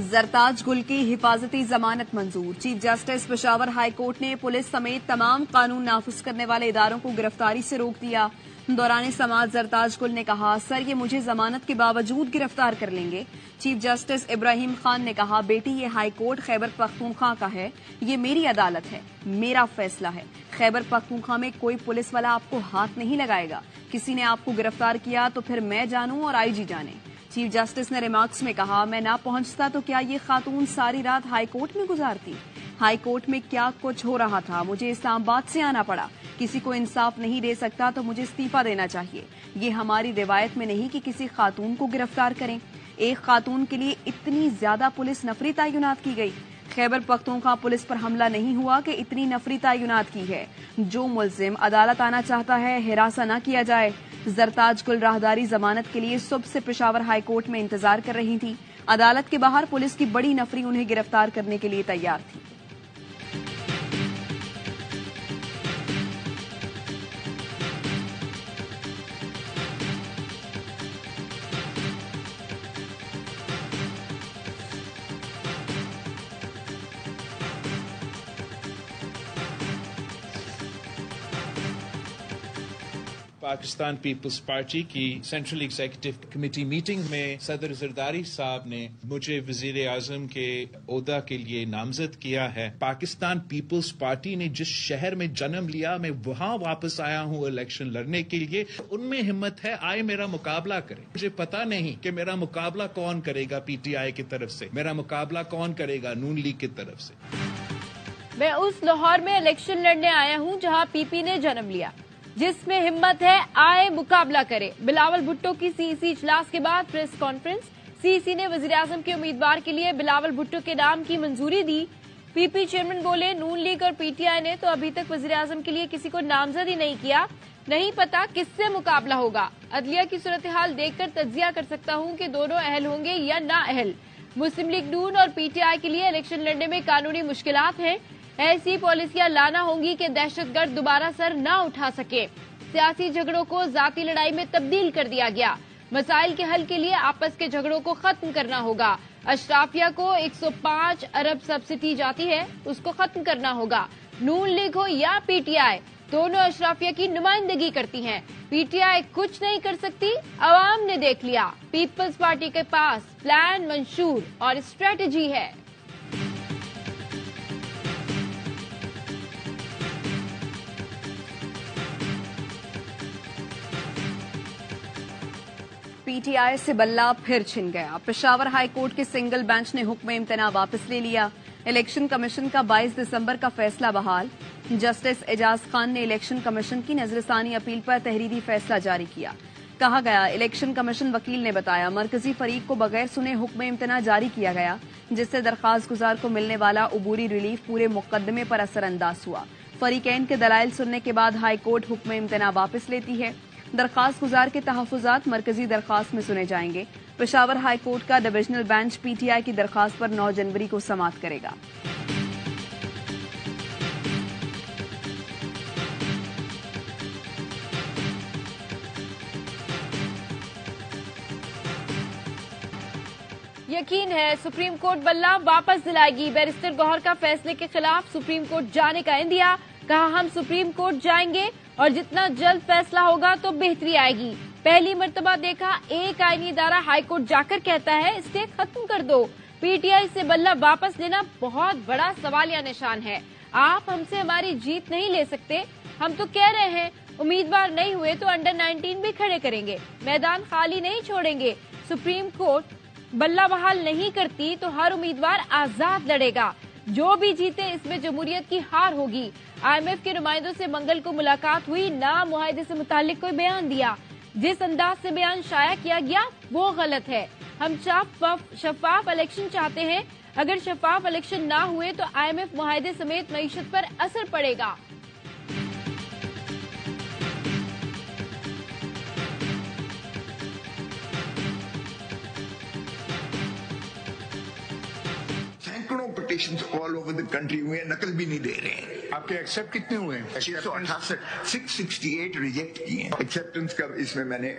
जरताज गुल की हिफाजती जमानत मंजूर। Chief justice Peshawar high court ने पुलिस समेत तमाम कानून नाफिज करने वाले इदारों को गिरफ्तारी से रोक दिया। दौरान समाअत जरताज गुल ने कहा, सर ये मुझे जमानत के बावजूद गिरफ्तार कर लेंगे। चीफ जस्टिस इब्राहिम खान ने कहा, बेटी ये हाई कोर्ट खैबर पख्तूनख्वा का है, ये मेरी अदालत है, मेरा फैसला है। खैबर पख्तूनख्वा में कोई पुलिस वाला आपको हाथ नहीं लगाएगा। किसी ने आपको गिरफ्तार किया तो फिर मैं जानूं और आईजी जाने। चीफ जस्टिस ने रिमार्क्स में कहा, मैं ना पहुंचता तो क्या ये खातून सारी रात हाई कोर्ट में गुजारती? हाई कोर्ट में क्या कुछ हो रहा था, मुझे इस्लामाबाद से आना पड़ा। किसी को इंसाफ नहीं दे सकता तो मुझे इस्तीफा देना चाहिए। ये हमारी रिवायत में नहीं कि किसी खातून को गिरफ्तार करें। एक खातून के लिए इतनी ज्यादा पुलिस नफरी तैनात की गई। खैबर पख्तूनख्वा पुलिस पर हमला नहीं हुआ कि इतनी नफरी तैनात की है। जो मुल्जिम अदालत आना चाहता है, हिरासा न किया जाए। जरताज गुल राहदारी जमानत के लिए सुबह से पेशावर हाई कोर्ट में इंतजार कर रही थी। अदालत के बाहर पुलिस की बड़ी नफरी उन्हें गिरफ्तार करने के लिए तैयार थी। पाकिस्तान पीपल्स पार्टी की सेंट्रल एग्जीक्यूटिव कमेटी मीटिंग में सदर जरदारी साहब ने मुझे वजीर आजम के ओहदा के लिए नामजद किया है। पाकिस्तान पीपल्स पार्टी ने जिस शहर में जन्म लिया, मैं वहां वापस आया हूं इलेक्शन लड़ने के लिए। उनमें हिम्मत है, आए मेरा मुकाबला करें। मुझे पता नहीं कि मेरा मुकाबला कौन करेगा पीटीआई की तरफ से, मेरा मुकाबला कौन करेगा नून लीग की तरफ से। मैं उस लाहौर में इलेक्शन लड़ने आया हूं जहां पीपी ने जन्म लिया। जिसमें हिम्मत है, आए मुकाबला करे। बिलावल भुट्टो की सीईसी इजलास के बाद प्रेस कॉन्फ्रेंस। सीईसी ने वजीर आजम के उम्मीदवार के लिए बिलावल भुट्टो के नाम की मंजूरी दी। पीपी चेयरमैन बोले, नून लीग और पीटीआई ने तो अभी तक वजीर आजम के लिए किसी को नामजद ही नहीं किया। नहीं पता किससे मुकाबला होगा। अदलिया की सूरत हाल देखकर तज्जिया कर सकता हूं कि दोनों अहल होंगे या ना अहल। मुस्लिम लीग नून और पीटीआई के लिए इलेक्शन लड़ने में कानूनी मुश्किलात हैं। ऐसी पॉलिसियां लाना होंगी कि दहशतगर्द दोबारा सर न उठा सके। सियासी झगड़ों को जाती लड़ाई में तब्दील कर दिया गया। मसाइल के हल के लिए आपस के झगड़ों को खत्म करना होगा। अशराफिया को 105 अरब सब्सिडी जाती है, उसको खत्म करना होगा। नून लीग हो या पीटीआई, दोनों अशराफिया की नुमाइंदगी करती हैं। पीटीआई कुछ नहीं कर सकती, अवाम ने देख लिया। पीपल्स पार्टी के पास प्लान, मंशूर और स्ट्रेटेजी है। पीटीआई से बल्ला फिर छिन गया। पेशावर हाई कोर्ट के सिंगल बेंच ने हुक्म इम्तना वापस ले लिया। इलेक्शन कमीशन का 22 दिसंबर का फैसला बहाल। जस्टिस एजाज खान ने इलेक्शन कमीशन की नजरसानी अपील पर तहरीरी फैसला जारी किया। कहा गया, इलेक्शन कमीशन वकील ने बताया, मरकजी फरीक को बगैर सुने हुक्म इम्तना जारी किया गया, जिससे दरखास्त गुजार को मिलने वाला उबूरी रिलीफ पूरे मुकदमे पर असरअंदाज हुआ। फरीकैन के दलाइल सुनने के बाद हाई कोर्ट हुक्म इम्तना वापस लेती है। दरखास्त गुजार के तहफुजात मरकजी दरखास्त में सुने जाएंगे। पेशावर हाई कोर्ट का डिविजनल बेंच पीटीआई की दरखास्त पर 9 जनवरी को समाअत करेगा। यकीन है सुप्रीम कोर्ट बल्ला वापस दिलाएगी। बैरिस्टर गौहर का फैसले के खिलाफ सुप्रीम कोर्ट जाने का इंदिया। कहा, हम सुप्रीम कोर्ट जाएंगे और जितना जल्द फैसला होगा तो बेहतरी आएगी। पहली मर्तबा देखा एक आईनी इदारा हाई कोर्ट जाकर कहता है स्टे खत्म कर दो। पीटीआई से बल्ला वापस लेना बहुत बड़ा सवालिया निशान है। आप हमसे हमारी जीत नहीं ले सकते। हम तो कह रहे हैं उम्मीदवार नहीं हुए तो अंडर 19 भी खड़े करेंगे, मैदान खाली नहीं छोड़ेंगे। सुप्रीम कोर्ट बल्ला बहाल नहीं करती तो हर उम्मीदवार आजाद लड़ेगा। जो भी जीते इसमें जमहूरियत की हार होगी। आईएमएफ के नुमाइंदों से मंगल को मुलाकात हुई, ना मुआहदे से मुताल्लिक कोई बयान दिया। जिस अंदाज से बयान शाया किया गया वो गलत है। हम शफाफ इलेक्शन चाहते हैं। अगर शफाफ इलेक्शन ना हुए तो आईएमएफ मुआहदे समेत मईशत पर असर पड़ेगा। सैकड़ों डिपोर्टेशंस ऑल ओवर द कंट्री हुए हैं, नकल भी नहीं दे रहे हैं। आपके एक्सेप्ट कितने हुए हैं? 668 रिजेक्ट किए हैं। एक्सेप्टेंस का इसमें मैंने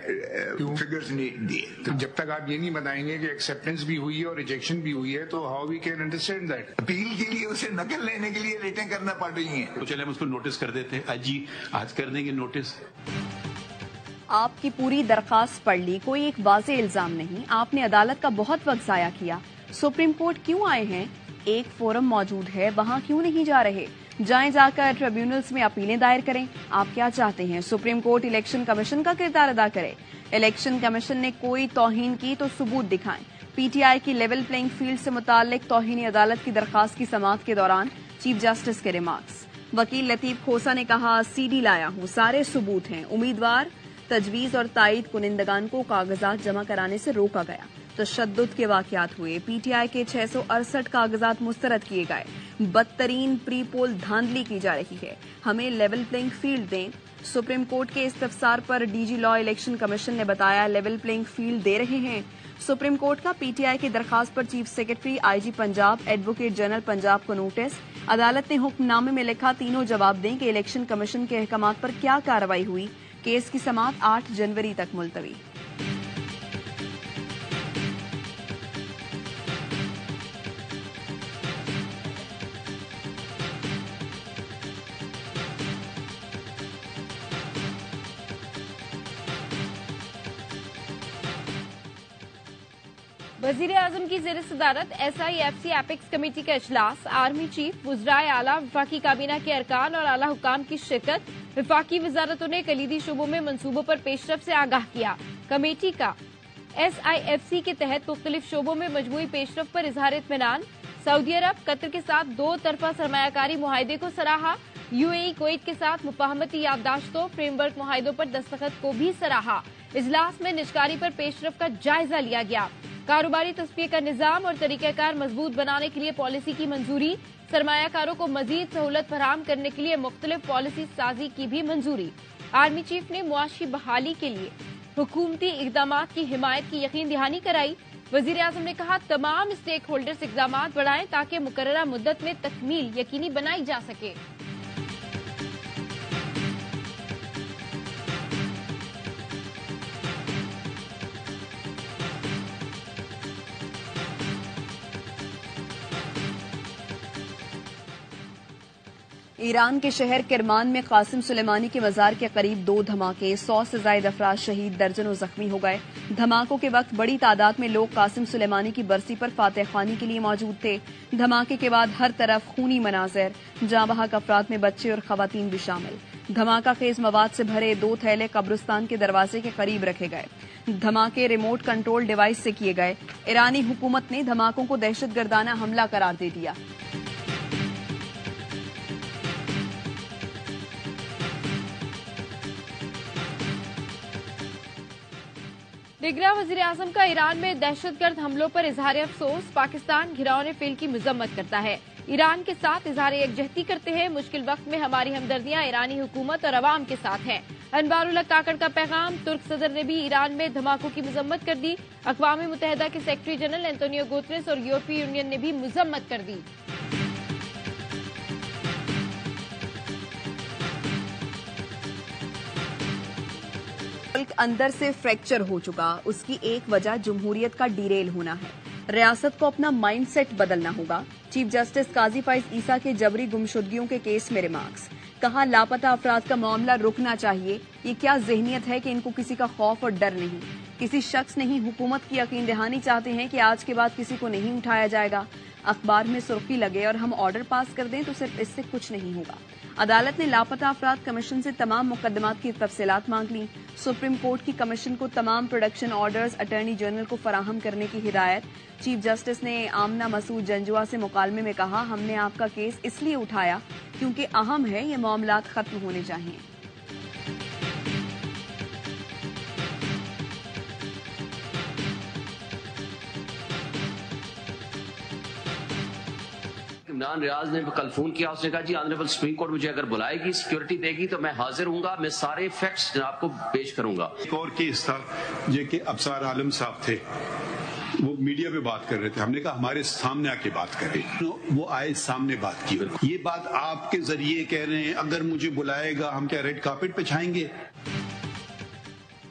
फिगर्स नहीं दिए। तो जब तक आप ये नहीं बताएंगे कि एक्सेप्टेंस भी हुई है और रिजेक्शन भी हुई है, तो how we can understand that? Appeal के लिए उसे नकल लेने के लिए रेटें करना पड़ रही हैं। तो चले हम उसको नोटिस कर देते हैं। आज कर देंगे नोटिस। आपकी पूरी दरखास्त पढ़ ली, कोई एक वाज़ेह इल्जाम नहीं। आपने अदालत का बहुत वक्त जाया किया। सुप्रीम कोर्ट क्यों आए हैं? एक फोरम मौजूद है, वहां क्यों नहीं जा रहे? जाएं जाकर ट्रिब्यूनल्स में अपीलें दायर करें। आप क्या चाहते हैं? सुप्रीम कोर्ट इलेक्शन कमीशन का किरदार अदा करे। इलेक्शन कमीशन ने कोई तौहीन की तो सबूत दिखाएं। पीटीआई की लेवल प्लेइंग फील्ड से मुताल्लिक तौहीन अदालत की दरखास्त की समाअत के दौरान चीफ जस्टिस के रिमार्क्स। वकील लतीफ खोसा ने कहा, सीडी लाया हूं, सारे सबूत हैं। उम्मीदवार, तजवीज और तायद कुनिंदगान को कागजात जमा कराने से रोका गया। तशद्दुद के वाकयात हुए। पीटीआई के 668 कागजात मुस्तरद किए गए। बदतरीन प्री पोल धांधली की जा रही है। हमें लेवल प्लेइंग फील्ड दें। सुप्रीम कोर्ट के इस्तफसार पर डीजी लॉ इलेक्शन कमीशन ने बताया लेवल प्लेइंग फील्ड दे रहे हैं। सुप्रीम कोर्ट का पीटीआई की दरखास्त पर chief secretary, IG Punjab, advocate general Punjab को नोटिस। अदालत ने हुक्मनामे में लिखा, तीनों जवाब दें कि इलेक्शन कमीशन के अहकामात पर क्या कार्रवाई हुई। केस की समाअत 8 जनवरी तक मुलतवी। वज़ीर-ए-आज़म की ज़ेर सदारत SIFC एपिक्स कमेटी का इजलास। आर्मी चीफ, वुज़राए आला, वफाकी काबीना के अरकान और आला हुकाम की शिरकत। वफाकी वजारतों ने कलीदी शोबों में मंसूबों पर पेशरफ से आगाह किया। कमेटी का SIFC के तहत मुख्तलिफ शोबों में मजमूई पेशरफ पर इजहार इत्मीनान। सऊदी अरब, कतर के साथ 2 तरफा सरमायाकारी मुआहिदे को सराहा। UAE, कुवैत के साथ मुफाहमती याददाश्तों, फ्रेमवर्क मुआहिदों पर दस्तखत को भी सराहा। इजलास में निजकारी पर पेशरफ का जायजा लिया गया। कारोबारी तस्फिये का निजाम और तरीकाकार मजबूत बनाने के लिए पॉलिसी की मंजूरी। सरमायाकारों को मजीद सहूलत फराहम करने के लिए मुख्तलिफ पॉलिसी साजी की भी मंजूरी। आर्मी चीफ ने मुआशी बहाली के लिए हुकूमती इकदामात की हिमायत की यकीन दहानी कराई। वजीर आजम ने कहा, तमाम स्टेक होल्डर्स इकदामात बढ़ाएं ताकि मुकर्ररा मुद्दत में तकमील यकीनी बनाई जा सके। ईरान के शहर किरमान में कासिम सुलेमानी के मजार के करीब 2 धमाके, 100 से ज्यादा अफराद शहीद, दर्जनों जख्मी हो गए। धमाकों के वक्त बड़ी तादाद में लोग कासिम सुलेमानी की बरसी पर फातह खानी के लिए मौजूद थे। धमाके के बाद हर तरफ खूनी मनाजिर, जाँ बहक अफराद में बच्चे और खवातीन भी शामिल। धमाका खेज मवाद से भरे 2 थैले कब्रिस्तान के दरवाजे के करीब रखे गए। धमाके रिमोट कंट्रोल डिवाइस से किए गए। ईरानी हुकूमत ने धमाकों को दहशतगर्दाना हमला करार दे दिया। निगरां वज़ीर आज़म का ईरान में दहशतगर्द हमलों पर इजहार अफसोस। पाकिस्तान घिराव फेल की मजम्मत करता है। ईरान के साथ इजहार यकजहती करते हैं। मुश्किल वक्त में हमारी हमदर्दियां ईरानी हुकूमत और अवाम के साथ हैं। अनवारुल्लाह काकड़ का पैगाम। तुर्क सदर ने भी ईरान में धमाकों की मजम्मत कर दी। अक़वाम मुत्तहिदा के सेक्रेटरी जनरल एंटोनियो गुतेरेस और यूरोपीय यूनियन ने भी मजम्मत कर दी। मुल्क अंदर से फ्रैक्चर हो चुका, उसकी एक वजह जमहूरियत का डीरेल होना है। रियासत को अपना माइंडसेट बदलना होगा। चीफ जस्टिस काजी फाइज ईसा के जबरी गुमशुदगियों के केस में रिमार्क्स। कहा, लापता अफराद का मामला रुकना चाहिए। ये क्या जहनियत है कि इनको किसी का खौफ और डर नहीं, किसी शख्स नहीं, हुकूमत की यकीन दहानी चाहते हैं कि आज के बाद किसी को नहीं उठाया जाएगा। अखबार में सुर्खी लगे और हम ऑर्डर पास कर दें तो सिर्फ इससे कुछ नहीं होगा। अदालत ने लापता अफराद कमीशन से तमाम मुकदमात की तफसीलात मांग ली। सुप्रीम कोर्ट की कमीशन को तमाम प्रोडक्शन ऑर्डर्स अटॉर्नी जनरल को फराहम करने की हिदायत। चीफ जस्टिस ने आमना मसूद जंजुआ से मुकालमे में कहा, हमने आपका केस इसलिए उठाया क्योंकि अहम है ये मामलात खत्म होने चाहिए। इमरान रियाज ने कल फोन किया, उसने कहा जी ऑनरेबल सुप्रीम कोर्ट मुझे अगर बुलाएगी, सिक्योरिटी देगी तो मैं हाजिर हूंगा, मैं सारे फैक्ट्स जनाब को पेश करूंगा। एक और केस था जो कि अफसार आलम साहब थे, वो मीडिया पे बात कर रहे थे, हमने कहा हमारे सामने आके बात करें। वो आए, सामने बात की। ये बात आपके जरिए कह रहे हैं, अगर मुझे बुलाएगा हम क्या रेड कार्पेट पे छाएंगे?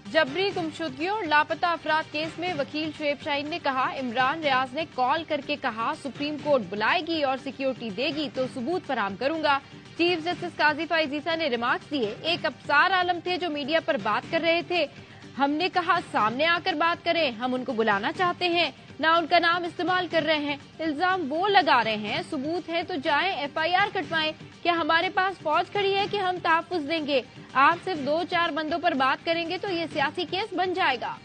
जबरी गुमशुदगियों और लापता अफराद केस में वकील शुएब शाहीन ने कहा, इमरान रियाज ने कॉल करके कहा सुप्रीम कोर्ट बुलाएगी और सिक्योरिटी देगी तो सबूत फराहम करूंगा। चीफ जस्टिस काजी फैज ईसा ने रिमार्क्स दिए, एक अफसार आलम थे जो मीडिया पर बात कर रहे थे, हमने कहा सामने आकर बात करें, हम उनको बुलाना चाहते हैं, ना उनका नाम इस्तेमाल कर रहे हैं। इल्जाम वो लगा रहे हैं, सबूत है तो जाएं FIR कटवाएं। क्या हमारे पास फौज खड़ी है कि हम तहफ्फुज देंगे? आप सिर्फ 2-4 बंदों पर बात करेंगे तो ये सियासी केस बन जाएगा।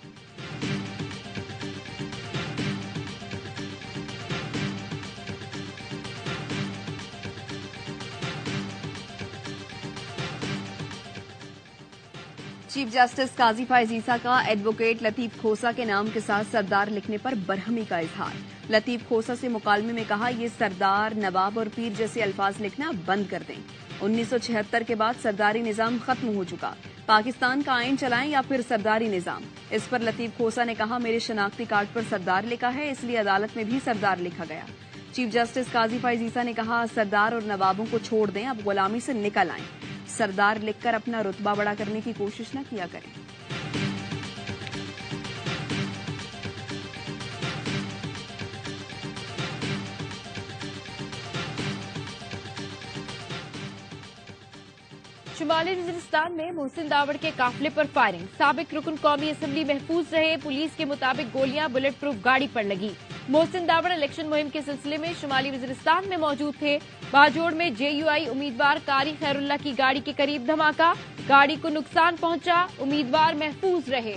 चीफ जस्टिस काजी फैज ईसा का एडवोकेट लतीफ खोसा के नाम के साथ सरदार लिखने पर बरहमी का इजहार। लतीफ खोसा से मुकालमे में कहा, ये सरदार, नवाब और पीर जैसे अल्फाज लिखना बंद कर दें। 1976 के बाद सरदारी निजाम खत्म हो चुका, पाकिस्तान का आइन चलाएं या फिर सरदारी निजाम। इस पर लतीफ खोसा ने कहा, मेरे शनाख्ती कार्ड पर सरदार लिखा है, इसलिए अदालत में भी सरदार लिखा गया। चीफ जस्टिस काजी फैज ईसा ने कहा, सरदार और नवाबों को छोड़ दें, अब गुलामी से निकल आएं। सरदार लिखकर अपना रुतबा बड़ा करने की कोशिश न किया करें। शुमाली वजीरिस्तान में मोहसिन दावड़ के काफिले पर फायरिंग, साबिक रुकन कौमी असेंबली महफूज रहे, पुलिस के मुताबिक गोलियां बुलेट प्रूफ गाड़ी पर लगी। मोहसिन दावड़ इलेक्शन मुहिम के सिलसिले में शुमाली वजीरिस्तान में मौजूद थे। बाजोड़ में JUI उम्मीदवार कारी खैरुल्लाह की गाड़ी के करीब धमाका, गाड़ी को नुकसान पहुंचा, उम्मीदवार महफूज रहे।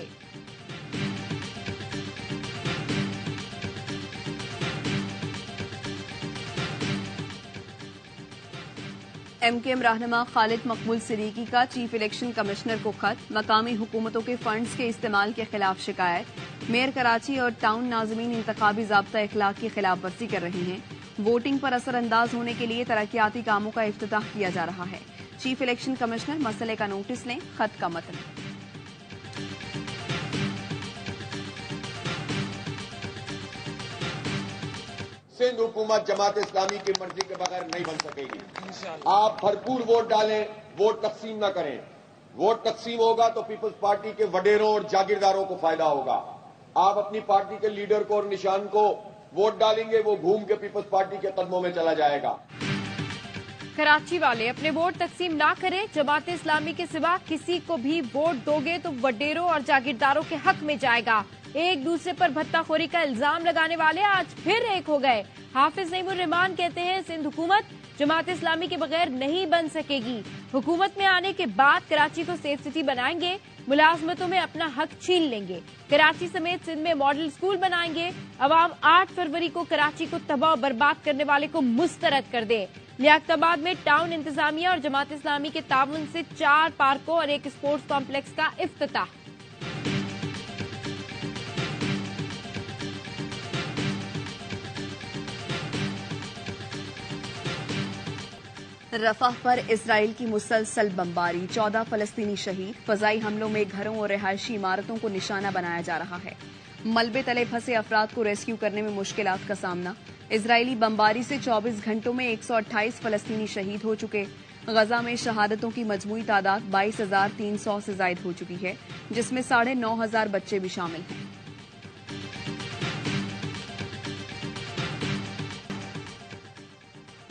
MKM रहनुमा खालिद मकबूल सिद्दीकी का चीफ इलेक्शन कमिश्नर को खत, मकामी हुकूमतों के फंड्स के इस्तेमाल के खिलाफ शिकायत। मेयर कराची और टाउन नाज़मीन इंतखाबी ज़ाब्ता इखलाक की खिलाफ वर्जी कर रही हैं। वोटिंग पर असरअंदाज होने के लिए तरक्याती कामों का इफ्तिताह किया जा रहा है। चीफ इलेक्शन कमिश्नर मसले का नोटिस लें, खत का मतन। सिंध हुकूमत जमात इस्लामी की मर्जी के बगैर नहीं बन सकेगी। आप भरपूर वोट डालें, वोट तकसीम न करें। वोट तकसीम होगा तो पीपल्स पार्टी के वडेरों और जागीरदारों को फायदा होगा। आप अपनी पार्टी के लीडर को और निशान को वोट डालेंगे, वो घूम के पीपल्स पार्टी के कदमों में चला जाएगा। कराची वाले अपने वोट तकसीम ना करें, जमात इस्लामी के सिवा किसी को भी वोट दोगे तो वडेरों और जागीरदारों के हक में जाएगा। एक दूसरे पर भत्ताखोरी का इल्जाम लगाने वाले आज फिर एक हो गए। हाफिज नईमुर रहमान कहते हैं, सिंध हुकूमत जमात इस्लामी के बगैर नहीं बन सकेगी। हुकूमत में आने के बाद कराची को सेफ सिटी बनाएंगे, मुलाजमतों में अपना हक छीन लेंगे, कराची समेत सिंध में मॉडल स्कूल बनाएंगे। अवाम 8 फरवरी को कराची को तबाह बर्बाद करने वाले को मुस्तरद कर दे। लियाकताबाद में टाउन इंतजामिया और जमात इस्लामी के ताउन से 4 पार्कों और एक स्पोर्ट्स कॉम्प्लेक्स का इफ्तिताह। रफाह पर इसराइल की मुसलसल बमबारी, 14 फलस्तीनी शहीद। फजाई हमलों में घरों और रिहायशी इमारतों को निशाना बनाया जा रहा है। मलबे तले फंसे अफराद को रेस्क्यू करने में मुश्किलात का सामना। इजरायली बमबारी से 24 घंटों में 128 फलस्तीनी शहीद हो चुके। गजा में शहादतों की मजमूई तादाद 22,300 से जायद हो चुकी है, जिसमें 9,500 बच्चे भी शामिल हैं।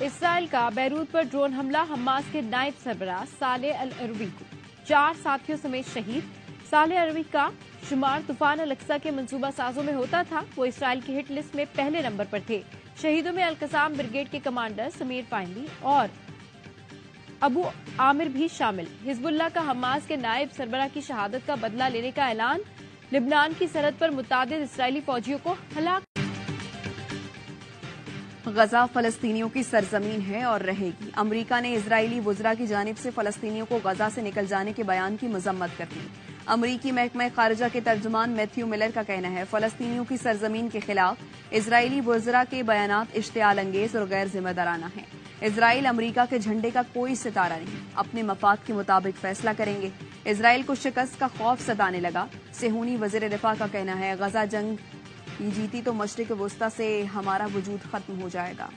इसराइल का बैरूत पर ड्रोन हमला, हमास के नायब सरबराह सालेह अल अरवी को 4 साथियों समेत शहीद। सालेह अरवी का शुमार तूफान अल-अक्सा के मंसूबा साजों में होता था। वो इसराइल की हिट लिस्ट में पहले नंबर पर थे। शहीदों में अल-कसाम ब्रिगेड के कमांडर समीर फाइंदी और अबू आमिर भी शामिल। हिजबुल्लाह का हमास के नायब सरबराह की शहादत का बदला लेने का ऐलान। लिबनान की सरहद पर मुतादिद इसराइली फौजियों को हलाक। गजा फलस्तीनियों की सरजमीन है और रहेगी। अमरीका ने इजरायली वुज़रा की जानिब से फलस्तीनियों को गजा से निकल जाने के बयान की मजम्मत कर दी। अमरीकी महकमा खारजा के तर्जुमान मैथ्यू मिलर का कहना है, फलस्तीनियों की सरजमीन के खिलाफ इजरायली वुज़रा के बयानात इश्तियाल अंगेज और गैर जिम्मेदाराना है। इजराइल अमरीका के झंडे का कोई सितारा नहीं, अपने मफाद के मुताबिक फैसला करेंगे। इजराइल को शिकस्त का खौफ सताने लगा। सेहूनी वज़ीर दिफा का कहना है, गजा जंग ये जीती तो मशरिक वुस्ता से हमारा वजूद खत्म हो जाएगा।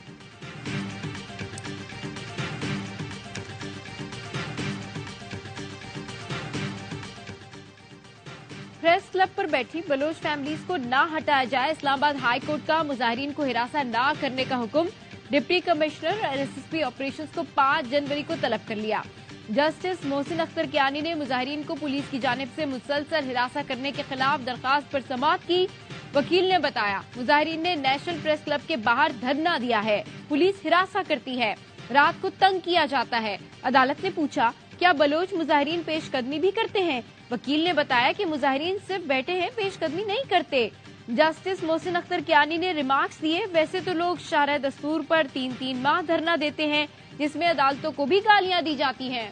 प्रेस क्लब पर बैठी बलोच फैमिलीज को ना हटाया जाए, इस्लामाबाद हाई कोर्ट का मुजाहिरीन को हिरासत ना करने का हुक्म। डिप्टी कमिश्नर एसएसपी ऑपरेशंस को 5 जनवरी को तलब कर लिया। जस्टिस मोहसिन अख्तर कियानी ने मुजाहिरीन को पुलिस की जानिब से मुसलसल हिरासत करने के खिलाफ दरखास्त पर समाअत की। वकील ने बताया मुजाहिरीन ने नेशनल प्रेस क्लब के बाहर धरना दिया है, पुलिस हिरासत करती है, रात को तंग किया जाता है। अदालत ने पूछा क्या बलोच मुजाहिरीन पेशकदमी भी करते हैं? वकील ने बताया कि मुजाहिरीन सिर्फ बैठे हैं, पेशकदमी नहीं करते। जस्टिस मोहसिन अख्तर कियानी ने रिमार्क्स दिए, वैसे तो लोग शारह दस्तूर पर 3-3 माह धरना देते हैं, जिसमें अदालतों को भी गालियां दी जाती हैं।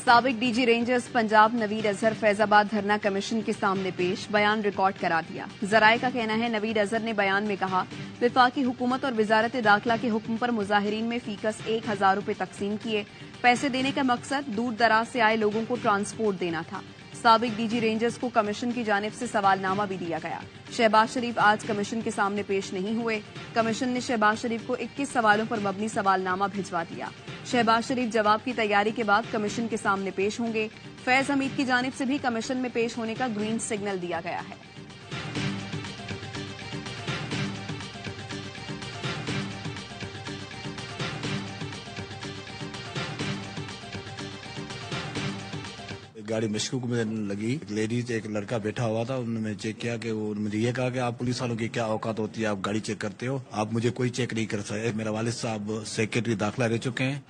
साबिक डीजी रेंजर्स पंजाब नवीद अजहर फैजाबाद धरना कमीशन के सामने पेश, बयान रिकॉर्ड करा दिया। जराये का कहना है नवीद अजहर ने बयान में कहा विफाकी हुकूमत और वजारत दाखिला के हुक्म पर मुजाहिरीन में फीकस 1000 रुपए तकसीम किए। पैसे देने का मकसद दूर दराज से आए लोगों को ट्रांसपोर्ट देना था। साबिक डीजी रेंजर्स को कमीशन की जानिब से सवालनामा भी दिया गया। शहबाज शरीफ आज कमीशन के सामने पेश नहीं हुए। कमीशन ने शहबाज शरीफ को 21 सवालों पर मबनी सवालनामा भिजवा दिया। शहबाज शरीफ जवाब की तैयारी के बाद कमीशन के सामने पेश होंगे। फैज हमीद की जानिब से भी कमीशन में पेश होने का ग्रीन सिग्नल दिया गया है। गाड़ी मशकूक में लगी, एक लेडीज एक लड़का बैठा हुआ था, उन्होंने चेक किया कि वो मुझे ये कहा कि आप पुलिस वालों की क्या औकात होती है, आप गाड़ी चेक करते हो, आप मुझे कोई चेक नहीं कर सकते। मेरा वालिद साहब सेक्रेटरी दाखिला रह चुके हैं।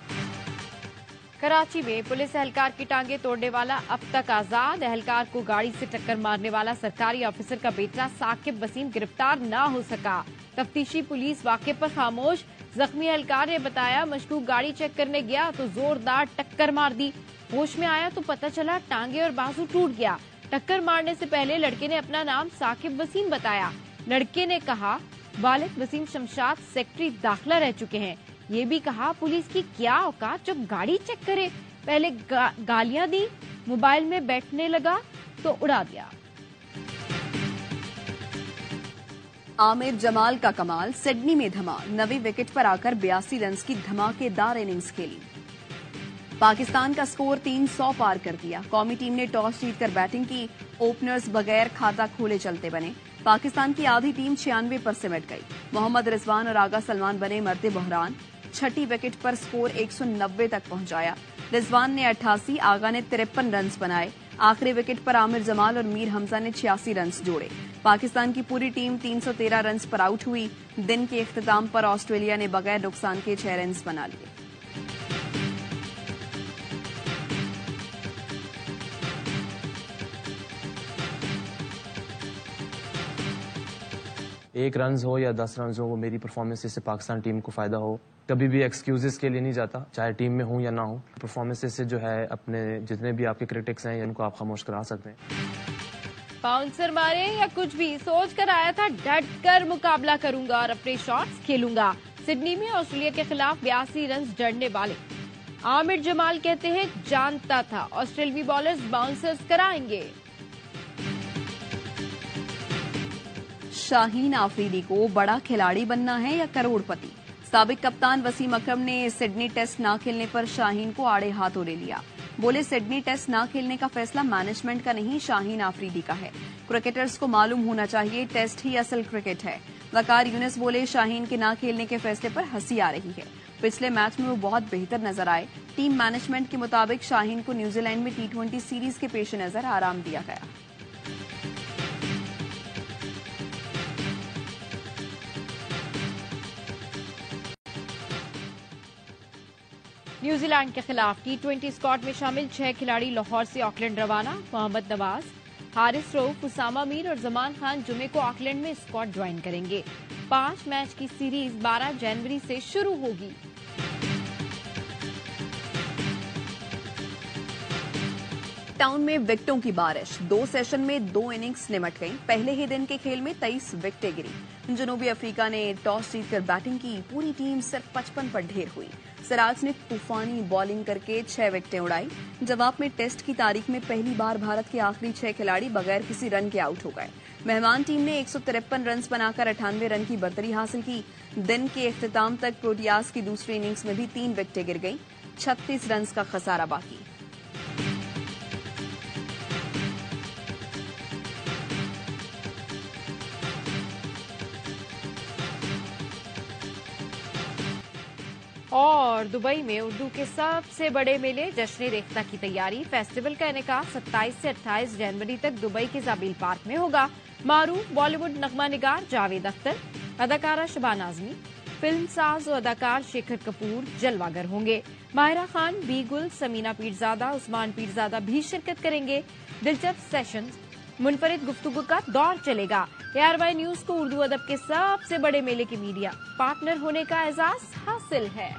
कराची में पुलिस एहलकार की टांगे तोड़ने वाला अब तक आजाद, एहलकार को गाड़ी से टक्कर मारने वाला सरकारी ऑफिसर का बेटा साकिब वसीम गिरफ्तार न हो सका। तफ्तीशी पुलिस वाक़े पर खामोश। जख्मी एहलकार ने बताया मशकूक गाड़ी चेक करने गया तो जोरदार टक्कर मार दी। होश में आया तो पता चला टांगे और बाजू टूट गया। टक्कर मारने से पहले लड़के ने अपना नाम साकिब वसीम बताया। लड़के ने कहा वालिद वसीम शमशाद सेक्रेटरी दाखिला रह चुके हैं। ये भी कहा पुलिस की क्या औकात जो गाड़ी चेक करे। पहले गालियां दी, मोबाइल में बैठने लगा तो उड़ा दिया। आमिर जमाल का कमाल, सिडनी में धमाल, 9वीं विकेट पर आकर 82 रन की धमाकेदार इनिंग्स खेली। पाकिस्तान का स्कोर 300 पार कर दिया। कौमी टीम ने टॉस जीतकर बैटिंग की। ओपनर्स बगैर खाता खोले चलते बने। पाकिस्तान की आधी टीम 96 पर सिमट गई। मोहम्मद रिजवान और आगा सलमान बने मर्दे बहरान। 6ठी विकेट पर स्कोर 190 तक पहुंचाया। रिजवान ने 88, आगा ने 53 रन बनाए। आखिरी विकेट पर आमिर जमाल और मीर हमजा ने 86 रन जोड़े। पाकिस्तान की पूरी टीम 313 रन पर आउट हुई। दिन के इख्तिताम पर ऑस्ट्रेलिया ने बगैर नुकसान के 6 रन बना लिए। एक रन हो या 10 रन हो, वो मेरी परफॉर्मेंस से पाकिस्तान टीम को फायदा हो। कभी भी एक्सक्यूजेस के लिए नहीं जाता, चाहे टीम में हूं या ना हूं। परफॉर्मेंस से जो है अपने जितने भी आपके क्रिटिक्स हैं इनको आप खामोश करा सकते हैं। बाउंसर मारे या कुछ भी सोच कर आया था, डट कर मुकाबला करूंगा और अपने शॉट्स खेलूंगा। सिडनी में ऑस्ट्रेलिया के खिलाफ 82 रन जड़ने वाले आमिर जमाल कहते हैं जानता था ऑस्ट्रेलियाई बॉलर्स बाउंसर्स कराएंगे। शाहीन आफरीदी को बड़ा खिलाड़ी बनना है या करोड़पति? साबिक कप्तान वसीम अकरम ने सिडनी टेस्ट न खेलने पर शाहीन को आड़े हाथों ले लिया। बोले सिडनी टेस्ट न खेलने का फैसला मैनेजमेंट का नहीं, शाहीन आफरीदी का है। क्रिकेटर्स को मालूम होना चाहिए टेस्ट ही असल क्रिकेट है। वकार यूनिस बोले शाहीन के न खेलने के फैसले पर हंसी आ रही है। पिछले मैच में वो बहुत बेहतर नजर आए। टीम मैनेजमेंट के मुताबिक शाहीन को न्यूजीलैंड में T20 सीरीज के पेश नजर आराम दिया गया। न्यूजीलैंड के खिलाफ T20 स्क्वाड में शामिल 6 खिलाड़ी लाहौर से ऑकलैंड रवाना। मोहम्मद नवाज, हारिस रऊफ, उसामा मीर और जमान खान जुमे को ऑकलैंड में स्क्वाड ज्वाइन करेंगे। 5 मैच की सीरीज 12 जनवरी से शुरू होगी। केप टाउन में विकेटों की बारिश, 2 सेशन में 2 इनिंग्स निमट गई। पहले ही दिन के खेल में 23 विकेटें गिरी। जनूबी अफ्रीका ने टॉस जीतकर बैटिंग की, पूरी टीम सिर्फ 55 पर ढेर हुई। सिराज ने तूफानी बॉलिंग करके 6 विकेटें उड़ाई। जवाब में टेस्ट की तारीख में पहली बार भारत के आखिरी 6 खिलाड़ी बगैर किसी रन के आउट हो गए। मेहमान टीम ने 153 रन बनाकर 98 रन की बढ़तरी हासिल की। दिन के इख्तिताम तक प्रोटियाज की दूसरी इनिंग्स में भी 3 विकेटें गिर गईं। 36 रन का खसारा बाकी। और दुबई में उर्दू के सबसे बड़े मेले जश्न रेख्ता की तैयारी। फेस्टिवल का इनेकाद 27 से 28 जनवरी तक दुबई के जाबिल पार्क में होगा। मारूफ बॉलीवुड नगमा निगार जावेद अख्तर, अदाकारा शबाना आजमी, फिल्म साज और अदाकार शेखर कपूर जलवागर होंगे। माहिरा खान, बी गुल, समीना पीरजादा, उस्मान पीरजादा भी शिरकत करेंगे। दिलचस्प सेशन, मुनफरिद गुफ्तगू का दौर चलेगा। ARY न्यूज को उर्दू अदब के सबसे बड़े मेले के मीडिया पार्टनर होने का एजाज हासिल है।